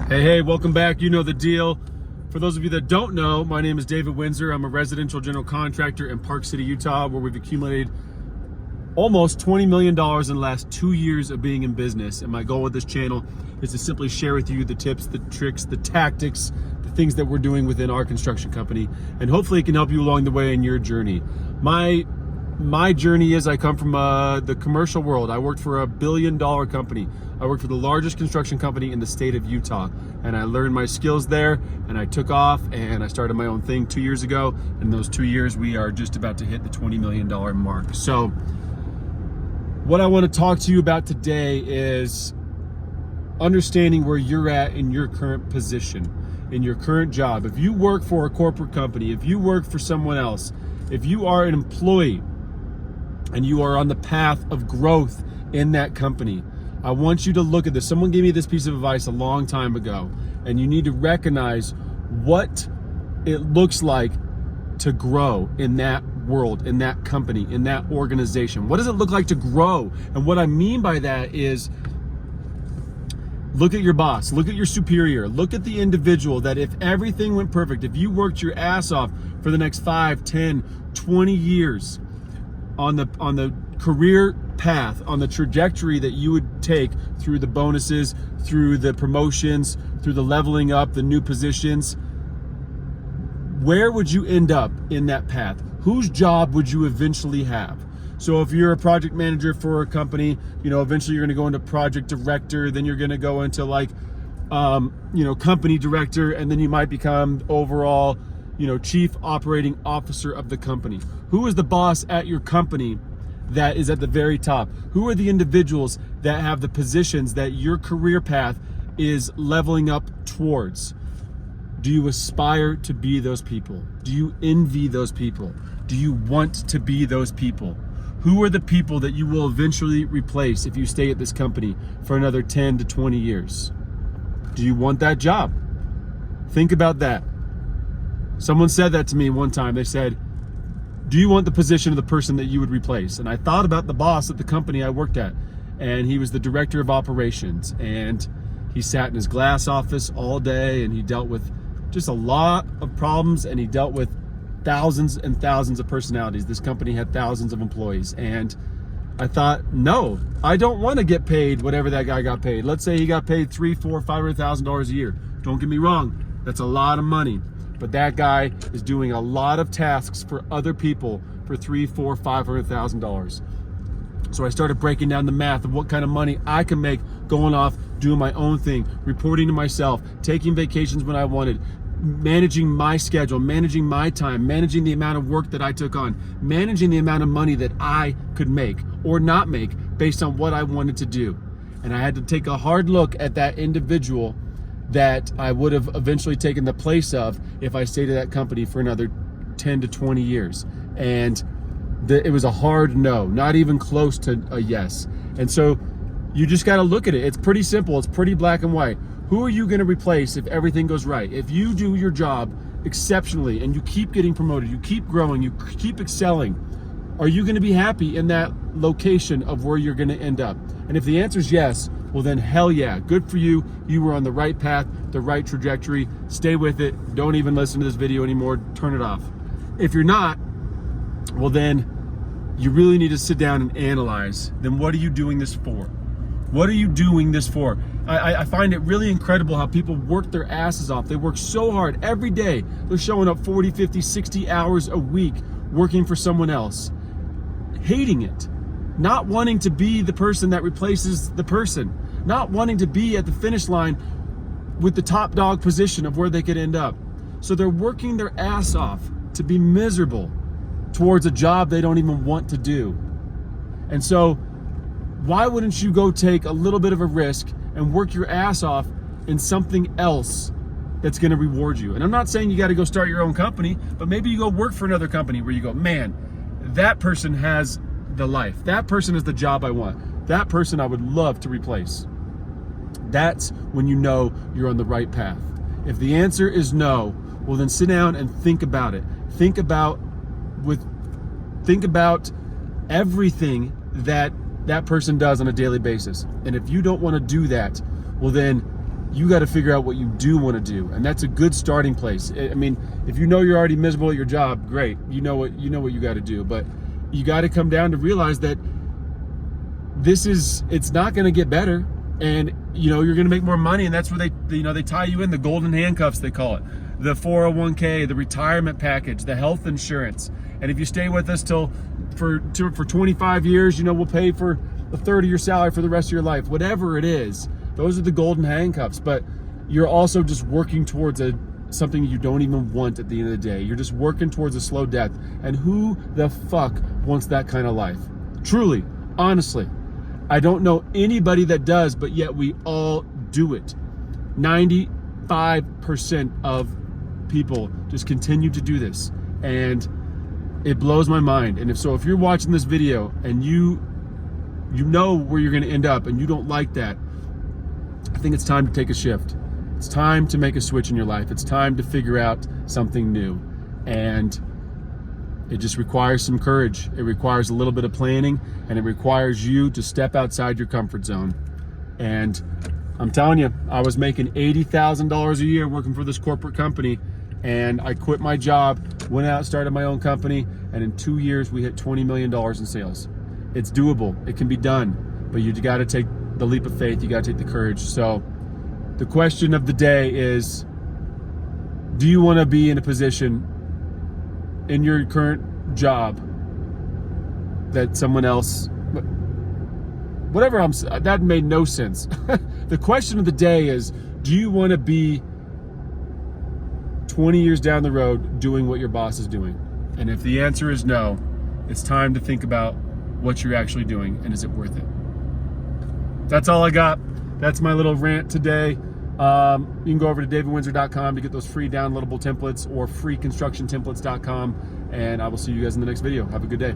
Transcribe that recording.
Hey, welcome back. You know the deal. For those of you that don't know, my name is David Windsor. I'm a residential general contractor in Park City, Utah, where we've accumulated almost $20 million in the last 2 years of being in business. And my goal with this channel is to simply share with you the tips, the tricks, the tactics, the things that we're doing within our construction company. And hopefully it can help you along the way in your journey. My journey is I come from the commercial world. I worked for $1 billion company. I worked for the largest construction company in the state of Utah. And I learned my skills there, and I took off and I started my own thing 2 years ago. In those 2 years, we are just about to hit the $20 million mark. So what I want to talk to you about today is understanding where you're at in your current position, in your current job. If you work for a corporate company, if you work for someone else, if you are an employee, and you are on the path of growth in that company, I want you to look at this. Someone gave me this piece of advice a long time ago, and you need to recognize what it looks like to grow in that world, in that company, in that organization. What does it look like to grow? And what I mean by that is, look at your boss, look at your superior, look at the individual that if everything went perfect, if you worked your ass off for the next 5, 10, 20 years, on the career path, on the trajectory that you would take through the bonuses, through the promotions, through the leveling up, the new positions, where would you end up in that path? Whose job would you eventually have? So if you're a project manager for a company, eventually you're going to go into project director, then you're going to go into company director, and then you might become overall chief operating officer of the company. Who is the boss at your company that is at the very top? Who are the individuals that have the positions that your career path is leveling up towards? Do you aspire to be those people? Do you envy those people? Do you want to be those people? Who are the people that you will eventually replace if you stay at this company for another 10 to 20 years? Do you want that job? Think about that. Someone said that to me one time. They said, do you want the position of the person that you would replace? And I thought about the boss at the company I worked at, and he was the director of operations, and he sat in his glass office all day, and he dealt with just a lot of problems, and he dealt with thousands and thousands of personalities. This company had thousands of employees, and I thought, no, I don't want to get paid whatever that guy got paid. Let's say he got paid $300,000, $400,000, $500,000 a year. Don't get me wrong, that's a lot of money. But that guy is doing a lot of tasks for other people for $300,000, $400,000, $500,000. So I started breaking down the math of what kind of money I can make going off, doing my own thing, reporting to myself, taking vacations when I wanted, managing my schedule, managing my time, managing the amount of work that I took on, managing the amount of money that I could make or not make based on what I wanted to do. And I had to take a hard look at that individual that I would have eventually taken the place of if I stayed at that company for another 10 to 20 years. And it was a hard no, not even close to a yes. And so you just got to look at it. It's pretty simple. It's pretty black and white. Who are you going to replace if everything goes right? If you do your job exceptionally and you keep getting promoted, you keep growing, you keep excelling, are you going to be happy in that location of where you're going to end up? And if the answer is yes, well then hell yeah, good for you. You were on the right path, the right trajectory. Stay with it. Don't even listen to this video anymore. Turn it off. If you're not, well then you really need to sit down and analyze, then what are you doing this for? What are you doing this for? I find it really incredible how people work their asses off. They work so hard every day. They're showing up 40, 50, 60 hours a week working for someone else, hating it, not wanting to be the person that replaces the person, not wanting to be at the finish line with the top dog position of where they could end up. So they're working their ass off to be miserable towards a job they don't even want to do. And so why wouldn't you go take a little bit of a risk and work your ass off in something else that's going to reward you? And I'm not saying you got to go start your own company, but maybe you go work for another company where you go, man, that person has the life. That person is the job I want. That person I would love to replace. That's when you know you're on the right path. If the answer is no, well then sit down and think about it. Think about everything that person does on a daily basis. And if you don't want to do that, well then you got to figure out what you do want to do, and that's a good starting place. I mean, if you know you're already miserable at your job, great. You know what you got to do, but you got to come down to realize that it's not going to get better, and you're going to make more money, and that's where they tie you in, the golden handcuffs, they call it, the 401k, the retirement package, the health insurance. And if you stay with us for 25 years, we'll pay for a third of your salary for the rest of your life. Whatever it is, those are the golden handcuffs. But you're also just working towards something you don't even want at the end of the day. You're just working towards a slow death. And who the fuck wants that kind of life? Truly, honestly, I don't know anybody that does, but yet we all do it. 95% of people just continue to do this, and it blows my mind. And if you're watching this video and you know where you're going to end up and you don't like that, I think it's time to take a shift. It's time to make a switch in your life. It's time to figure out something new, and it just requires some courage. It requires a little bit of planning, and it requires you to step outside your comfort zone. And I'm telling you, I was making $80,000 a year working for this corporate company, and I quit my job, went out, started my own company, and in 2 years we hit $20 million in sales. It's doable. It can be done, but you got to take the leap of faith. You got to take the courage. So the question of the day is, do you want to be in a position in your current job that someone else, that made no sense. The question of the day is, do you want to be 20 years down the road doing what your boss is doing? And if the answer is no, it's time to think about what you're actually doing, and is it worth it? That's all I got. That's my little rant today. You can go over to davidwindsor.com to get those free downloadable templates, or freeconstructiontemplates.com, and I will see you guys in the next video. Have a good day.